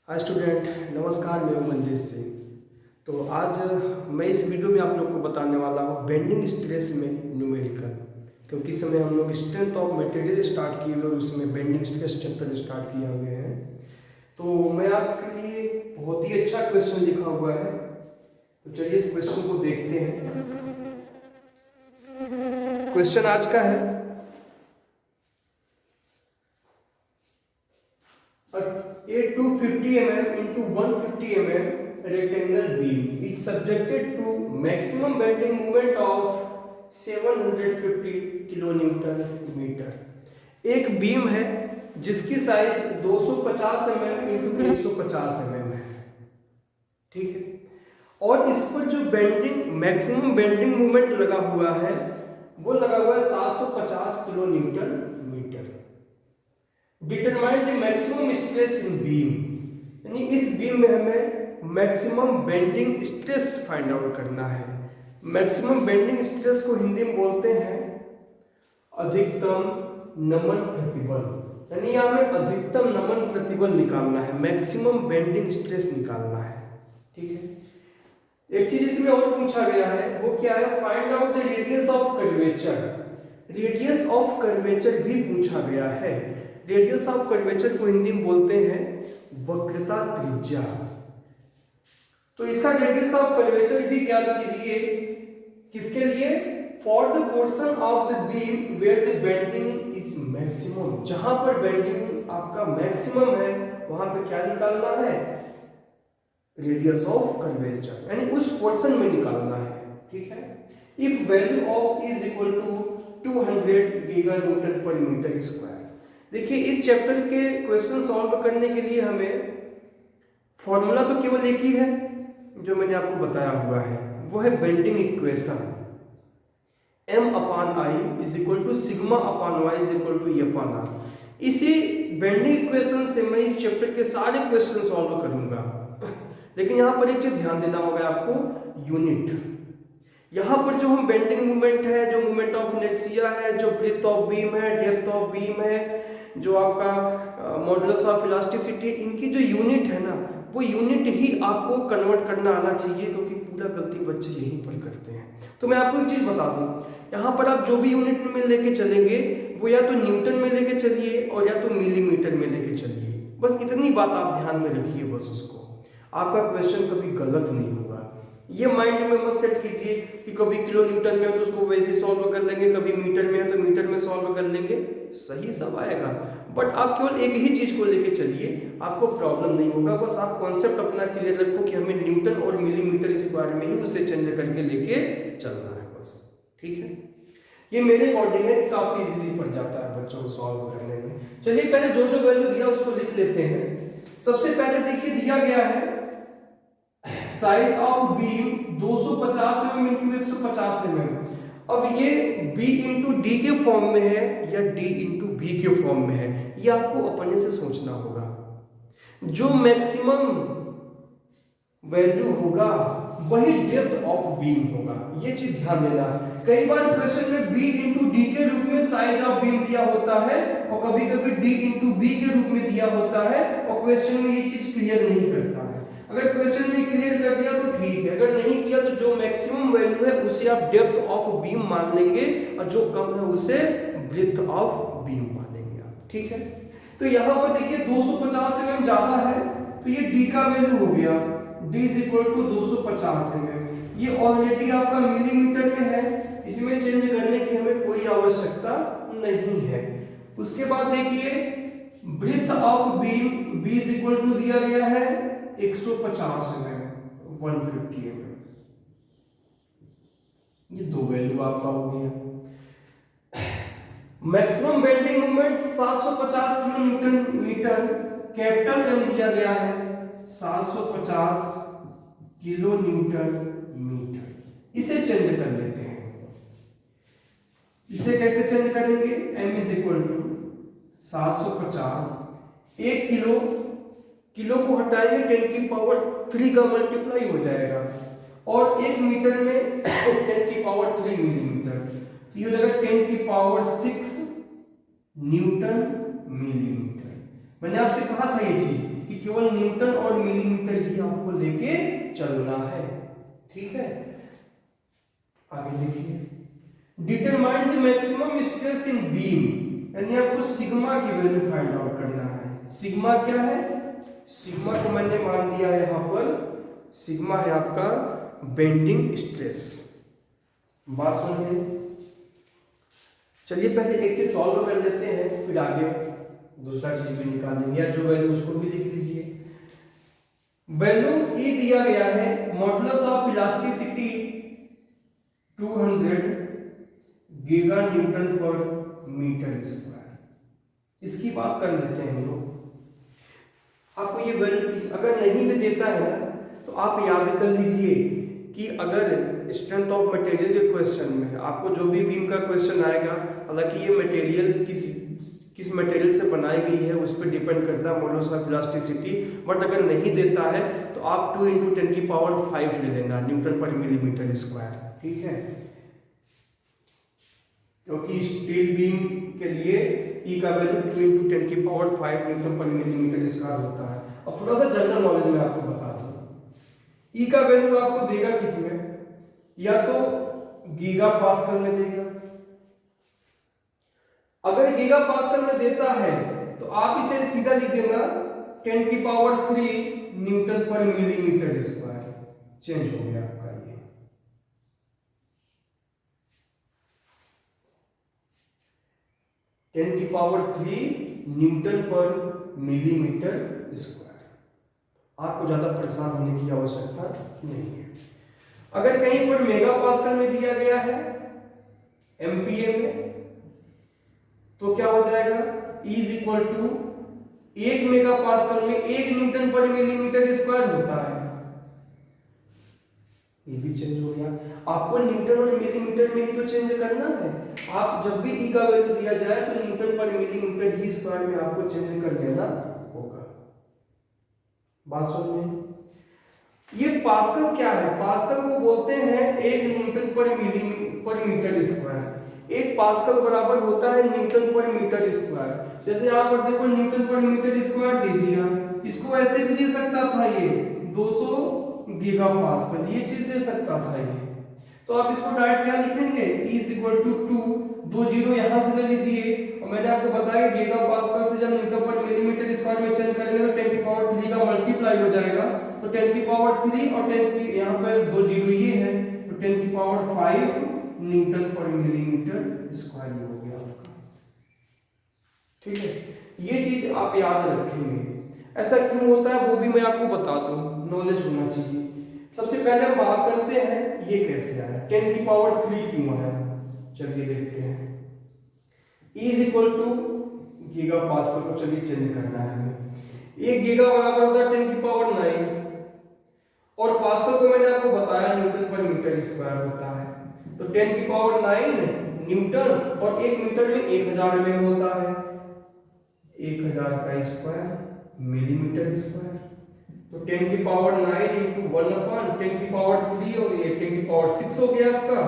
Hi student, नमस्कार। मैं हूं मंजीत सिंह। तो आज मैं इस वीडियो में आप लोग को बताने वाला हूं बेंडिंग स्ट्रेस में न्यूमेरिकल, क्योंकि इस समय हम लोग स्ट्रेंथ ऑफ मटेरियल स्टार्ट किए हुए और उसमें बेंडिंग स्ट्रेस चैप्टर स्टार्ट किए हुए हैं। तो मैं आपके लिए बहुत ही अच्छा क्वेश्चन लिखा हुआ है, तो चलिए इस क्वेश्चन को देखते हैं। क्वेश्चन आज का है, a 250 mm into 150 mm rectangle beam is subjected to maximum bending moment of 750 kilonewton meter। एक बीम है जिसकी साइज 250 mm into 150 mm है, ठीक है। और इस पर जो बेंडिंग मैक्सिमम बेंडिंग मोमेंट लगा हुआ है वो लगा हुआ है 750 kilo newton metre. Determine the maximum stress in beam, यानी इस बीम में हमें maximum bending stress find out करना है। मैक्सिमम बेंडिंग स्ट्रेस को हिंदी में बोलते हैं अधिकतम नमन प्रतिबल, यानी यहाँ हमें अधिकतम नमन प्रतिबल निकालना है, मैक्सिमम बेंडिंग स्ट्रेस निकालना है, ठीक है। एक चीज इसमें और पूछा गया है, वो क्या है, find out the radius of curvature. Radius of curvature भी पूछा गया है। रेडियस ऑफ कर्वेचर को हिंदी में बोलते हैं वक्रता त्रिज्या। तो इसका रेडियस ऑफ कर्वेचर भी ज्ञात कीजिए, किसके लिए, for the portion of the beam where the bending is maximum. जहां पर बेंडिंग आपका मैक्सिमम है वहां पे क्या निकालना है, रेडियस ऑफ कर्वेचर, यानी उस पोर्शन में निकालना है, ठीक है। If value of is equal to 200 giga newton per metre square. देखिए इस चैप्टर के क्वेश्चन सॉल्व करने के लिए हमें फॉर्मूला तो केवल एक ही है जो मैंने आपको बताया हुआ है, वो है bending equation m/i is equal to sigma upon y is equal to e upon r। इसी बेंडिंग इक्वेशन से मैं इस चैप्टर के सारे क्वेश्चन सॉल्व करूंगा। लेकिन यहाँ पर एक चीज ध्यान देना होगा आपको, यूनिट। यहाँ पर जो हम बेंडिंग मोमेंट है, जो मोमेंट ऑफ इनर्शिया है, जो ब्रेड्थ ऑफ बीम है, डेप्थ ऑफ बीम है, जो आपका मॉडुलस ऑफ इलास्टिसिटी, इनकी जो यूनिट है ना, वो यूनिट ही आपको कन्वर्ट करना आना चाहिए, क्योंकि पूरा गलती बच्चे यहीं पर करते हैं। तो मैं आपको एक चीज बता दूं, यहाँ पर आप जो भी यूनिट में लेके चलेंगे वो या तो न्यूटन में लेके चलिए और या तो मिलीमीटर में लेके चलिए। बस इतनी बात आप ध्यान में रखिए, बस उसको, आपका क्वेश्चन कभी गलत नहीं होगा। ये माइंड में मत सेट कीजिए कि कभी किलो न्यूटन में है तो उसको वैसे सॉल्व कर लेंगे, कभी मीटर में है तो मीटर में सॉल्व कर लेंगे, सही सब आएगा। बट आप केवल एक ही चीज को लेके चलिए, आपको प्रॉब्लम नहीं होगा। बस आप कॉन्सेप्ट अपना क्लियर रखो कि हमें न्यूटन और मिलीमीटर स्क्वायर में ही उसे चेंज करके लेके चलना है, बस, ठीक है। ये मेरे अकॉर्डिंग है, काफी इजीली पड़ जाता है बच्चों को सॉल्व करने में। चलिए पहले जो जो वैल्यू दिया उसको लिख लेते हैं। सबसे पहले देखिए दिया गया है side of beam 250 mm into 150 mm। अब ये b इंटू डी के फॉर्म में है या d इंटू बी के फॉर्म में है, ये आपको अपने से सोचना होगा। जो मैक्सिमम वैल्यू होगा वही डेप्थ ऑफ बीम होगा, ये चीज ध्यान देना। कई बार क्वेश्चन में b इंटू डी के रूप में साइज ऑफ बीम दिया होता है और कभी कभी d इंटू बी के रूप में दिया होता है, और क्वेश्चन में ये चीज क्लियर नहीं करता है। अगर क्वेश्चन में क्लियर कर दिया तो ठीक है, अगर नहीं किया तो जो मैक्सिमम वैल्यू है उसे आप डेप्थ ऑफ बीम मान लेंगे और जो कम है उसे ब्रेड्थ ऑफ बीम मानेंगे आप, ठीक है। तो यहाँ पर देखिए 250 mm ज्यादा है तो ये d का वैल्यू हो गया d is equal to 250 mm। ये ऑलरेडी आपका मिलीमीटर में है, इसमें चेंज करने की हमें कोई आवश्यकता नहीं है। उसके बाद देखिए breadth of beam b is equal to दिया गया है 150 mm, 150 mm। ये दो वैल्यू आपका हो गया। Maximum bending moment 750 kilo newton metre, capital M दिया गया है 750 किलो न्यूटन मीटर। इसे चेंज कर लेते हैं। इसे कैसे चेंज करेंगे, M is equal to 750, 1 kilo, kilo को हटाएंगे 10 की पावर 3 का मल्टीप्लाई हो जाएगा, और 1 मीटर में 10 की पावर 3 मिलीमीटर, तो ये हो जाएगा 10 की पावर 6 न्यूटन मिलीमीटर। मैंने आपसे कहा था ये चीज कि केवल न्यूटन और मिलीमीटर ही आपको लेके चलना है। ठीक है, आगे देखिए, determine the maximum stress in beam, यानी आपको सिग्मा की वैल्यू फाइंड आउट करना है। सिग्मा क्या है? सिग्मा को मैंने मान लिया है यहां पर, सिग्मा है आपका बेंडिंग स्ट्रेस। बात सुनिए, चलिए पहले एक चीज सॉल्व कर लेते हैं, फिर आगे दूसरा चीज भी निकालेंगे, या जो वैल्यू उसको भी लिख लीजिए। वैल्यू ई दिया गया है, modulus of elasticity 200 giga newton per metre square. इसकी बात कर लेते हैं हम लोग। आपको ये वैल्यू अगर नहीं भी देता है ना, तो आप याद कर लीजिए कि अगर स्ट्रेंथ ऑफ मटेरियल के क्वेश्चन में आपको जो भी बीम का क्वेश्चन आएगा, हालांकि ये मटेरियल किस मटेरियल से बनाई गई है उस पर डिपेंड करता है मॉडुलस ऑफ इलास्टिसिटी, बट अगर नहीं देता है तो आप 2 × 10⁵ ले लेना न्यूटन पर मिलीमीटर स्क्वायर। ठीक है, क्योंकि स्टील बीम के लिए ई का वैल्यू 2 × 10⁵ न्यूटन पर मिलीमीटर स्क्वायर होता है। अब थोड़ा सा जनरल नॉलेज में आपको बता दूं, ई का वैल्यू आपको देगा किसमें, या तो गीगा पास्कल में देगा। अगर गीगा पास्कल में देता है तो आप इसे सीधा लिख देना 10⁻³ न्यूटन पर मिलीमीटर स्क्वायर। चेंज हो गया आपका ये। टेन की पावर 3 न्यूटन पर मिलीमीटर स्क्वायर। आपको ज्यादा परेशान होने की आवश्यकता नहीं है। अगर कहीं पर मेगा पास्कल में दिया गया है एमपीए में, तो क्या हो जाएगा, E = 1 मेगा पास्कल में 1 न्यूटन पर मिलीमीटर स्क्वायर होता है। ये भी चेंज हो गया। आपको न्यूटन और मिलीमीटर में ही तो चेंज करना है। आप जब भी ई का वैल्यू दिया जाए तो न्यूटन पर मिलीमीटर ही स्क्वायर में आपको चेंज कर लेना होगा। बात सुनिए, ये पास्कल क्या है? पास्कल को बोलते हैं 1 Newton per metre square. 1 pascal बराबर होता है न्यूटन पर मीटर स्क्वायर। जैसे यहाँ पर देखो न्यूटन पर मीटर स्क्वायर दे दिया, इसको ऐसे भी दे सकता था, ये 200 गीगा पास्कल, ये चीज दे सकता था ये। तो आप इसको डायरेक्ट क्या लिखेंगे, E = 2, 2 जीरो यहां से ले लीजिए। और मैंने आपको बताया गीगा पास्कल से जब न्यूटन पर मिलीमीटर स्क्वायर में चेंज करेंगे तो 10⁻³ का मल्टीप्लाई हो जाएगा। तो 10⁻³ और 10 की यहाँ पे 2 जीरो ये है, तो 10⁵ न्यूटन पर मिलीमीटर स्क्वायर हो गया आपका। ठीक है, ये चीज आप याद रखेंगे। ऐसा क्यों होता है वो भी मैं आपको बता दूं, नॉलेज होना चाहिए। सबसे पहले हम बात करते हैं ये कैसे आया, 10⁻³ क्यों आया। चलिए देखते हैं। E = गीगा पास्कल को चलिए चेंज करना है हमें। 1 गीगा बराबर होता है 10⁹ और पास्कल को मैंने आपको बताया न्यूटन पर मीटर स्क्वायर होता है। तो 10⁹ न्यूटन और 1 मीटर में 1000 में होता है, 1000 का स्क्वायर मिलीमीटर स्क्वायर। तो 10⁹ × 1/10⁻³ और ये 10⁶ हो गया आपका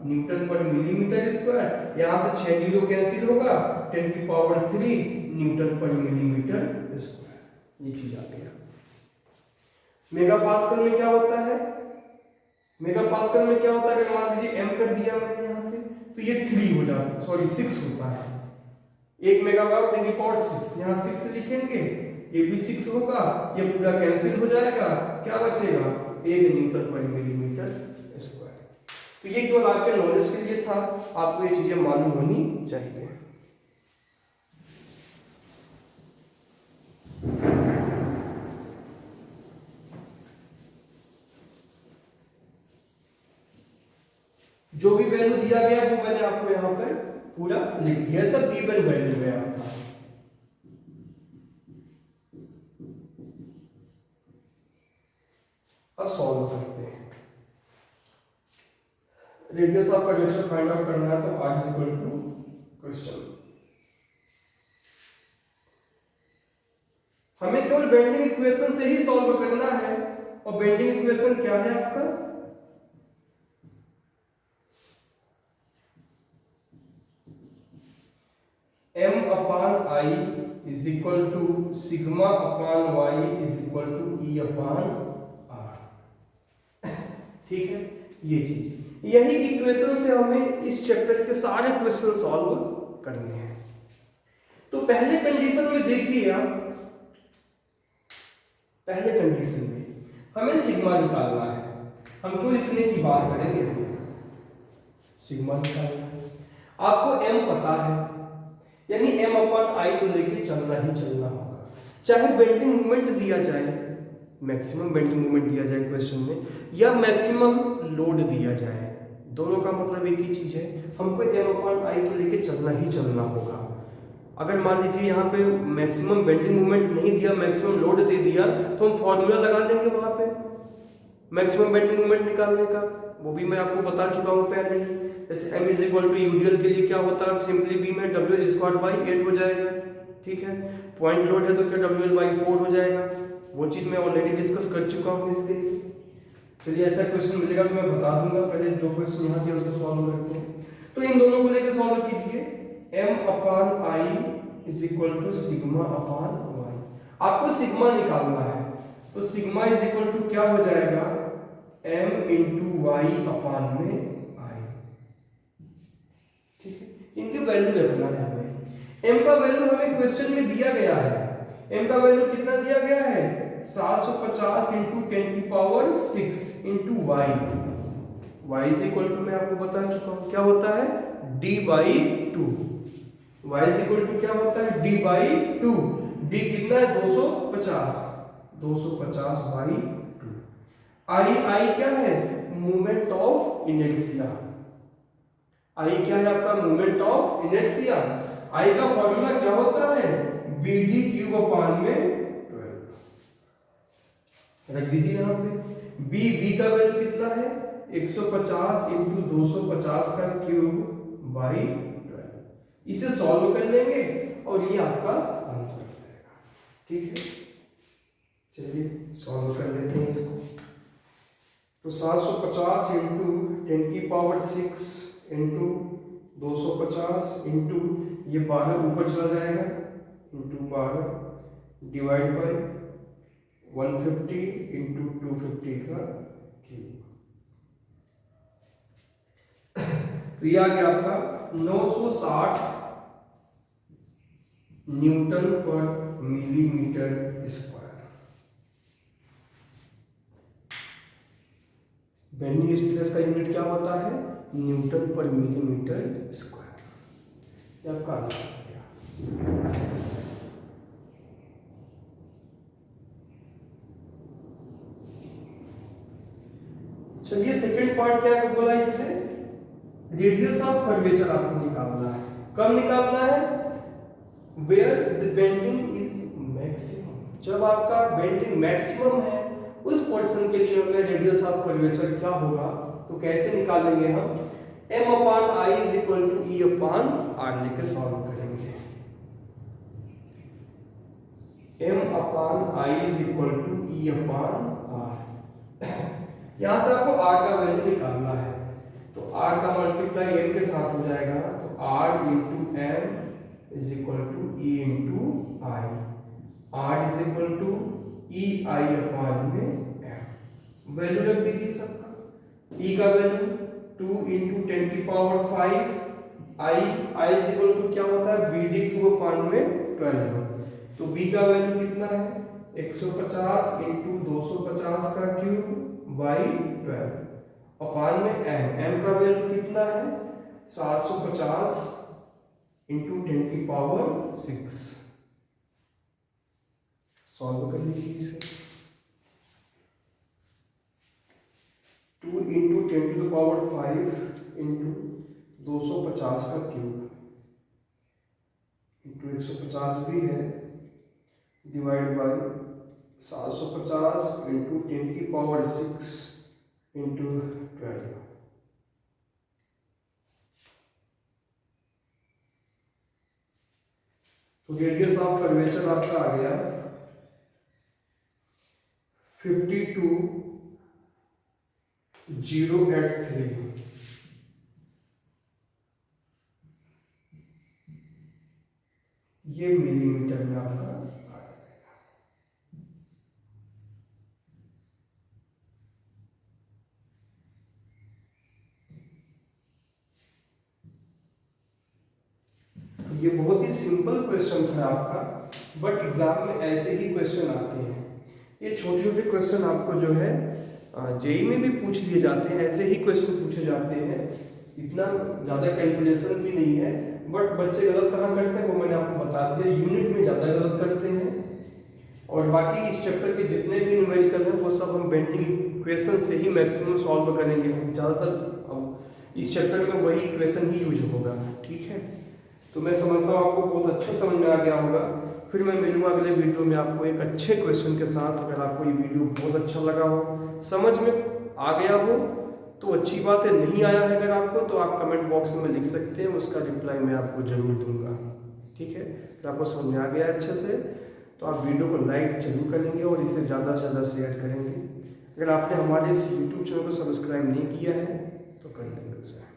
न्यूटन पर मिलीमीटर स्क्वायर। यहां से 6 जीरो कैंसिल होगा, 10⁻³ न्यूटन पर मिलीमीटर स्क्वायर। ये चीज आ गया। मेगा पास्कल में क्या होता है, मेगा पास्कल में क्या होता है, अगर मान लीजिए m कर दिया मैंने यहाँ पे, तो ये 3 हो जाता है, सॉरी 6 होता है। 1 मेगावाट 10⁶, यहाँ 6 लिखेंगे, ये भी 6 होगा, ये पूरा कैंसिल हो जाएगा, क्या बचेगा 1 न्यूटन पर मिलीमीटर स्क्वायर। तो ये केवल आपके नॉलेज के लिए था, आपको ये चीजें मालूम होनी चाहिए। जो भी वैल्यू दिया गया वो मैंने आपको यहाँ पर पूरा लिख दिया, सब गिवन वैल्यू है आपका। अब सॉल्व करते हैं। Radius of curvature find out करना है, तो R = क्वेश्चन। हमें केवल बेंडिंग इक्वेशन से ही सॉल्व करना है, और बेंडिंग इक्वेशन क्या है आपका, m/i is equal to sigma upon Y is equal to E upon R. ठीक है, ये चीज, यही इक्वेशन से हमें इस चैप्टर के सारे क्वेश्चन सॉल्व करने हैं। तो पहले कंडीशन में देखिए आप, पहले कंडीशन में हमें सिग्मा निकालना है। हम केवल इतने की बात करेंगे, सिग्मा निकालना है। आपको m पता है, यानी m अपॉन आई तो लेके चलना ही चलना होगा, चाहे बेंडिंग मोमेंट दिया जाए, मैक्सिमम बेंडिंग मोमेंट दिया जाए क्वेश्चन में, या मैक्सिमम लोड दिया जाए, दोनों का मतलब एक ही चीज है, हमको m अपॉन आई तो लेके चलना ही चलना होगा। अगर मान लीजिए यहाँ पे मैक्सिमम बेंडिंग मोमेंट नहीं दिया, मैक्सिमम लोड दे दिया, तो हम फॉर्मूला लगा लेंगे वहां पे मैक्सिमम बेंडिंग मोमेंट निकालने का, वो भी मैं आपको बता चुका हूँ पहले ही। जैसे m is equal to UDL के लिए क्या होता है, सिंपली b में डब्ल्यू स्क्वायर बाई 8 हो जाएगा। ठीक है, पॉइंट लोड है तो क्या डब्ल्यू बाई 4 हो जाएगा, वो चीज मैं ऑलरेडी डिस्कस कर चुका हूँ इसके लिए। चलिए ऐसा क्वेश्चन मिलेगा तो मैं बता दूंगा, पहले जो क्वेश्चन यहाँ दिया उसको सॉल्व करते हैं। तो इन दोनों को लेकर सॉल्व कीजिए, m upon I is equal to sigma upon Y. आपको सिग्मा निकालना है, तो सिग्मा इज इक्वल टू क्या हो जाएगा, m इंटू वाई अपॉन में आई। ठीक है, इनके वैल्यू रखना है हमें। m का वैल्यू हमें क्वेश्चन में दिया गया है, m का वैल्यू कितना दिया गया है, 750 इंटू 10 की power 6 into Y. y is equal to मैं आपको बता चुका हूं क्या होता है, d by 2। y is equal to क्या होता है, d बाई 2। d कितना है, 250, 250 बाई 2। आई क्या है, मोमेंट ऑफ इनर्शिया। आई क्या है आपका, मोमेंट ऑफ इनर्शिया। आई का फॉर्मूला क्या होता है, bd क्यूब अपॉन में 12। रख दीजिए यहाँ पे, b का वैल्यू कितना है, 150 इंटू 250 का क्यूब बाई 12। इसे सॉल्व कर लेंगे और ये आपका आंसर हो जाएगा। ठीक है, चलिए सॉल्व कर लेते हैं इसको। तो 750 इंटू 10 की पावर 6 इंटू 250 इंटू ये 12 ऊपर चला जाएगा, इंटू 12 डिवाइड बाई 150 इंटू 250 का क्यूब। तो ये आ गया आपका 960 न्यूटन पर मिलीमीटर स्क्वायर। बेंडिंग स्ट्रेस का यूनिट क्या होता है, न्यूटन पर मिलीमीटर स्क्वायर। ये आपका आंसर हो गया। चलिए सेकंड पार्ट क्या बोला इसमें, रेडियस ऑफ कर्वेचर आपको निकालना है। कब निकालना है, where the bending is maximum. जब आपका बेंडिंग मैक्सिमम है उस पोर्शन के लिए हमें रेडियस ऑफ कर्वेचर क्या होगा, तो कैसे निकालेंगे हम, m upon I is equal to E upon R लेकर सॉल्व करेंगे। m upon I is equal to E upon R. यहां से आपको r का वैल्यू निकालना है, तो r का मल्टीप्लाई m के साथ हो जाएगा, तो r into M is equal to E into I. r is equal to E I upon में m। वैल्यू रख दीजिए सबका, e का वैल्यू 2 इंटू 10 की power 5, i is equal to क्या होता है, bd क्यूब अपॉन में 12। तो b का वैल्यू कितना है, 150 इंटू 250 का क्यूब बाई 12 अपॉन में m का वैल्यू कितना है, 750 इंटू 10 की पावर 6। सॉल्व कर लीजिए इसे, 2 into 10 to the power 5 into 250 का क्यूब इंटू 150 भी है, डिवाइड बाई 750 इंटू 10 की पावर 6 इंटू 12। तो रेडियस ऑफ कर्वेचर आपका आ गया 52.083। ये मिलीमीटर में आपका आ जाएगा। तो ये बहुत ही सिंपल क्वेश्चन था आपका, बट एग्जाम में ऐसे ही क्वेश्चन आते हैं। ये छोटे छोटे क्वेश्चन आपको जो है जेई में भी पूछ लिए जाते हैं, ऐसे ही क्वेश्चन पूछे जाते हैं, इतना ज़्यादा कैलकुलेशन भी नहीं है। बट बच्चे गलत कहाँ करते हैं वो मैंने आपको बता दिया, यूनिट में ज़्यादा गलत करते हैं। और बाकी इस चैप्टर के जितने भी न्यूमेरिकल हैं वो सब हम बेंडिंग इक्वेशन से ही मैक्सिमम सॉल्व करेंगे। ज़्यादातर अब इस चैप्टर में वही इक्वेशन ही यूज होगा, ठीक है। तो मैं समझता हूँ आपको बहुत अच्छा समझ में आ गया होगा। फिर मैं मिलूंगा अगले वीडियो में आपको एक अच्छे क्वेश्चन के साथ। अगर आपको ये वीडियो बहुत अच्छा लगा हो, समझ में आ गया हो तो अच्छी बात है, नहीं आया है अगर आपको तो आप कमेंट बॉक्स में लिख सकते हैं, उसका रिप्लाई मैं आपको जरूर दूंगा, ठीक है। अगर आपको समझ में आ गया अच्छे से तो आप वीडियो को लाइक जरूर करेंगे और इसे ज़्यादा से ज़्यादा शेयर करेंगे। अगर आपने हमारे इस यूट्यूब चैनल को सब्सक्राइब नहीं किया है तो कर लेंगे उसे।